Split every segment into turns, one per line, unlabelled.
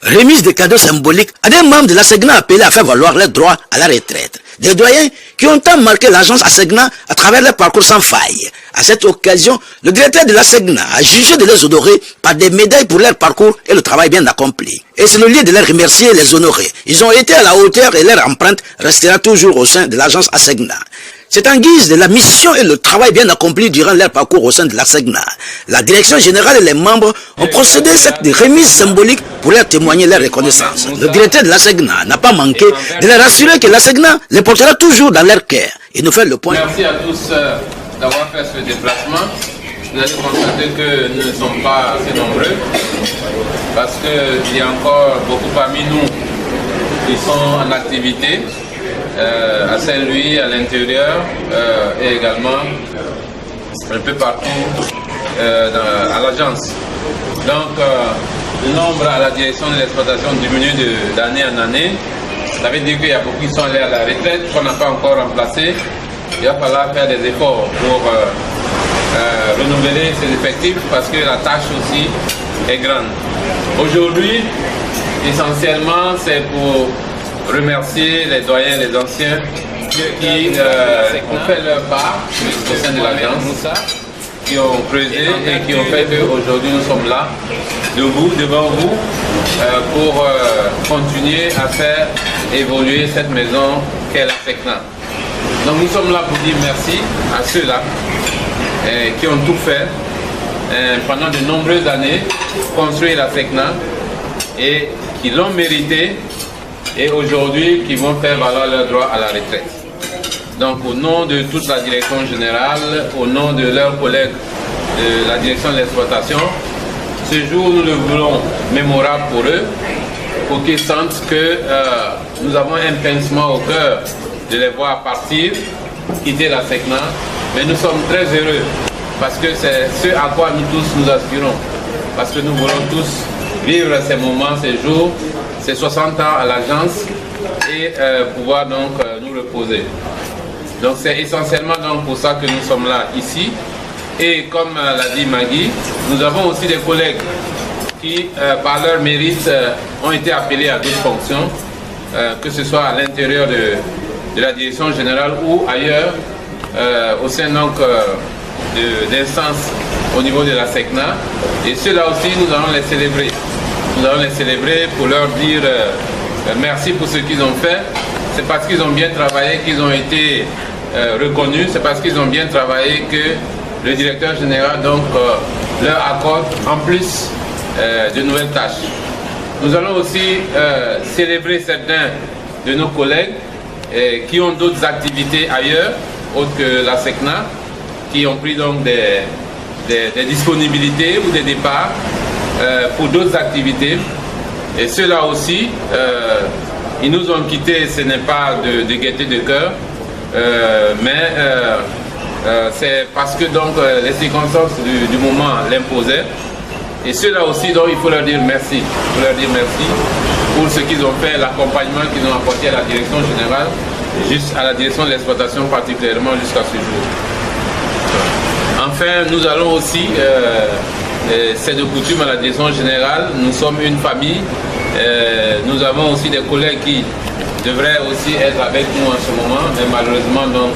remise de cadeaux symboliques à des membres de l'ASEGNA appelés à faire valoir leurs droits à la retraite. Des doyens qui ont tant marqué l'agence ASEGNA à travers leur parcours sans faille. À cette occasion, le directeur de l'ASEGNA a jugé de les honorer par des médailles pour leur parcours et le travail bien accompli. Et c'est le lieu de les remercier et les honorer. Ils ont été à la hauteur et leur empreinte restera toujours au sein de l'agence ASEGNA. C'est en guise de la mission et le travail bien accompli durant leur parcours au sein de l'ASEGNA. La direction générale et les membres ont procédé à cette remise symbolique pour leur témoigner leur reconnaissance. Le directeur de l'ASEGNA n'a pas manqué de leur rassurer que l'ASEGNA les portera toujours dans leur cœur. Il nous fait le point.
Merci à tous d'avoir fait ce déplacement. Vous allez constater que nous ne sommes pas assez nombreux parce qu'il y a encore beaucoup parmi nous qui sont en activité. À Saint-Louis, à l'intérieur et également un peu partout à l'agence. Donc le nombre à la direction de l'exploitation diminue d'année en année. Ça veut dire qu'il y a beaucoup qui sont allés à la retraite, qu'on n'a pas encore remplacé. Il va falloir faire des efforts pour renouveler ces effectifs parce que la tâche aussi est grande. Aujourd'hui, essentiellement, c'est pour remercier les doyens, les anciens qui ont fait leur part au sein de l'Alliance, qui ont creusé et qui ont fait qu'aujourd'hui nous sommes là, debout, devant vous, pour continuer à faire évoluer cette maison qu'est la SECNA. Donc nous sommes là pour dire merci à ceux-là qui ont tout fait pendant de nombreuses années, construire la SECNA et qui l'ont mérité et aujourd'hui qui vont faire valoir leurs droits à la retraite. Donc au nom de toute la direction générale, au nom de leurs collègues de la direction de l'exploitation, ce jour nous le voulons mémorable pour eux, pour qu'ils sentent que nous avons un pincement au cœur de les voir partir, quitter la SECNA, mais nous sommes très heureux parce que c'est ce à quoi nous tous nous aspirons, parce que nous voulons tous vivre ces moments, ces jours, ces 60 ans à l'agence et pouvoir donc nous reposer. Donc c'est essentiellement donc pour ça que nous sommes là ici. Et comme l'a dit Maggie, nous avons aussi des collègues qui, par leur mérite, ont été appelés à d'autres fonctions, que ce soit à l'intérieur de la direction générale ou ailleurs, au sein donc d'instances au niveau de la SECNA. Et ceux-là aussi, nous allons les célébrer. Nous allons les célébrer pour leur dire merci pour ce qu'ils ont fait. C'est parce qu'ils ont bien travaillé qu'ils ont été reconnus. C'est parce qu'ils ont bien travaillé que le directeur général donc, leur accorde en plus de nouvelles tâches. Nous allons aussi célébrer certains de nos collègues qui ont d'autres activités ailleurs, autres que la SECNA, qui ont pris donc des disponibilités ou des départs pour d'autres activités. Et ceux-là aussi, ils nous ont quittés, ce n'est pas de gaieté de cœur, mais c'est parce que donc les circonstances du moment l'imposaient. Et ceux-là aussi, donc il faut leur dire merci. Il faut leur dire merci pour ce qu'ils ont fait, l'accompagnement qu'ils ont apporté à la direction générale, à la direction de l'exploitation particulièrement jusqu'à ce jour. Enfin, nous allons aussi, c'est de coutume à la direction générale, nous sommes une famille, nous avons aussi des collègues qui devraient aussi être avec nous en ce moment, mais malheureusement donc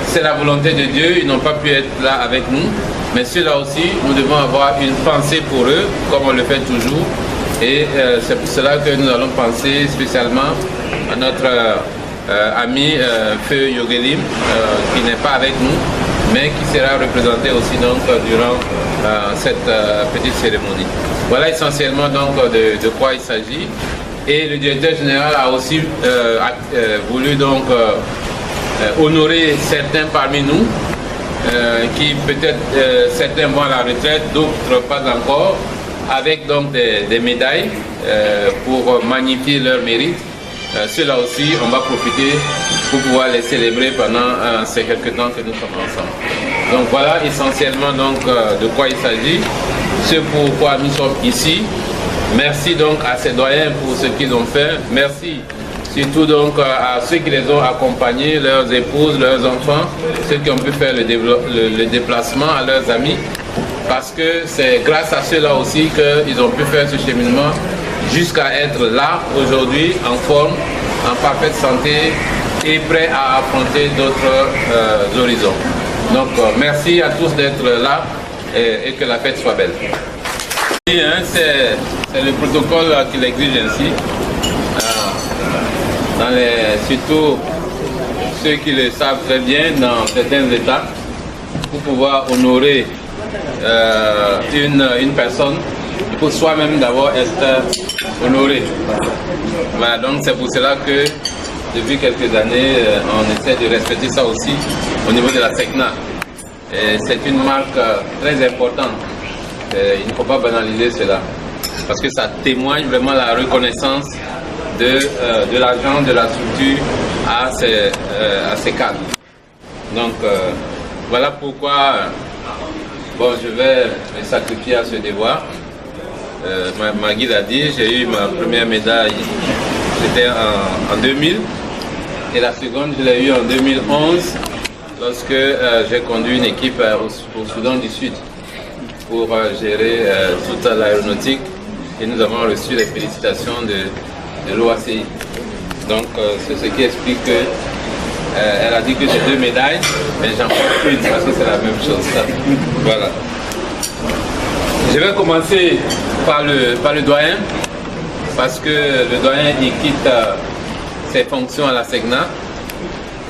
c'est la volonté de Dieu, ils n'ont pas pu être là avec nous, mais ceux-là aussi, nous devons avoir une pensée pour eux, comme on le fait toujours, et c'est pour cela que nous allons penser spécialement à notre ami Feu Yogelim, qui n'est pas avec nous, mais qui sera représenté aussi donc durant cette petite cérémonie. Voilà essentiellement donc de quoi il s'agit. Et le directeur général a aussi voulu donc honorer certains parmi nous, qui peut-être certains vont à la retraite, d'autres pas encore, avec donc des médailles pour magnifier leur mérite. Ceux-là aussi, on va profiter pour pouvoir les célébrer pendant ces quelques temps que nous sommes ensemble. Donc voilà essentiellement donc, de quoi il s'agit, ce pourquoi nous sommes ici. Merci donc à ces doyens pour ce qu'ils ont fait. Merci surtout donc à ceux qui les ont accompagnés, leurs épouses, leurs enfants, ceux qui ont pu faire le déplacement, à leurs amis. parce que c'est grâce à cela aussi qu'ils ont pu faire ce cheminement jusqu'à être là aujourd'hui, en forme, en parfaite santé et prêts à affronter d'autres horizons. Donc merci à tous d'être là et que la fête soit belle. C'est le protocole qui l'exige ainsi. Surtout ceux qui le savent très bien dans certains États, pour pouvoir honorer une personne, il faut soi-même d'abord être honoré. Voilà, donc c'est pour cela que depuis quelques années, on essaie de respecter ça aussi au niveau de la SECNA. C'est une marque très importante. Il ne faut pas banaliser cela, parce que ça témoigne vraiment la reconnaissance de l'agent, de la structure à ses cadres. Donc voilà pourquoi je vais me sacrifier à ce devoir. Magui l'a dit, j'ai eu ma première médaille, c'était en 2000, et la seconde je l'ai eu en 2011 lorsque j'ai conduit une équipe au Soudan du Sud pour gérer toute l'aéronautique, et nous avons reçu les félicitations de l'OACI. Donc c'est ce qui explique que elle a dit que j'ai 2 médailles, mais j'en prends une parce que c'est la même chose. Voilà. Je vais commencer par le doyen, parce que le doyen il quitte ses fonctions à la SECNA,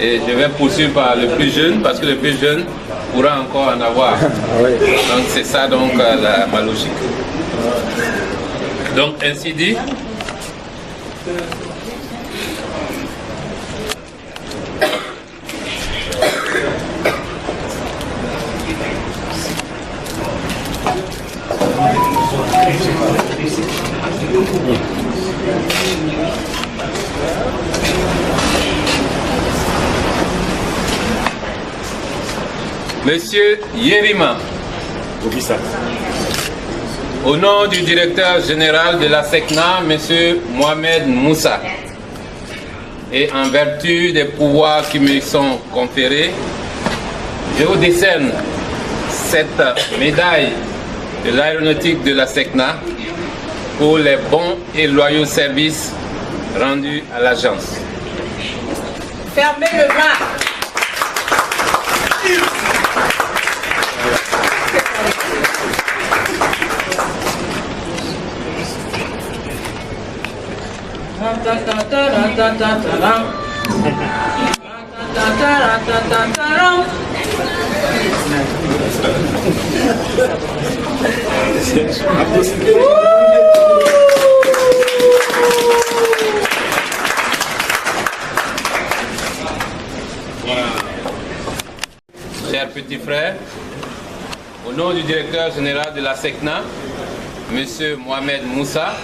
et je vais poursuivre par le plus jeune, parce que le plus jeune pourra encore en avoir. Donc c'est ça donc ma logique. Donc ainsi dit, Monsieur Yerima, au nom du directeur général de la SECNA, Monsieur Mohamed Moussa, et en vertu des pouvoirs qui me sont conférés, je vous décerne cette médaille de l'aéronautique de la SECNA pour les bons et loyaux services rendus à l'agence.
Fermez le bar.
Chers petits frères, au nom du directeur général de la SECNA, M. Mohamed Moussa,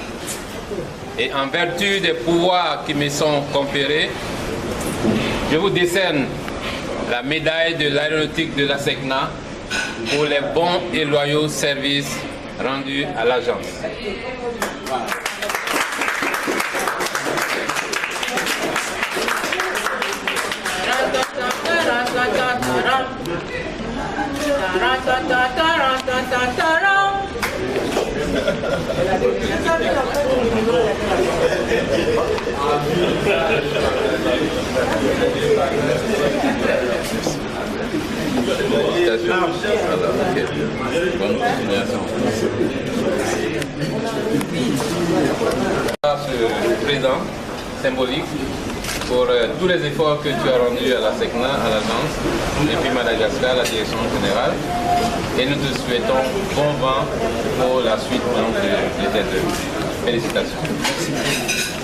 et en vertu des pouvoirs qui me sont conférés, je vous décerne la médaille de l'aéronautique de la SECNA pour les bons et loyaux services rendus à l'agence. Bonne continuation. Ce présent symbolique pour tous les efforts que tu as rendus à la SECNA, à l'agence, et puis Madagascar, la direction générale. Et nous te souhaitons bon vent pour la suite de tes œuvres. Félicitations.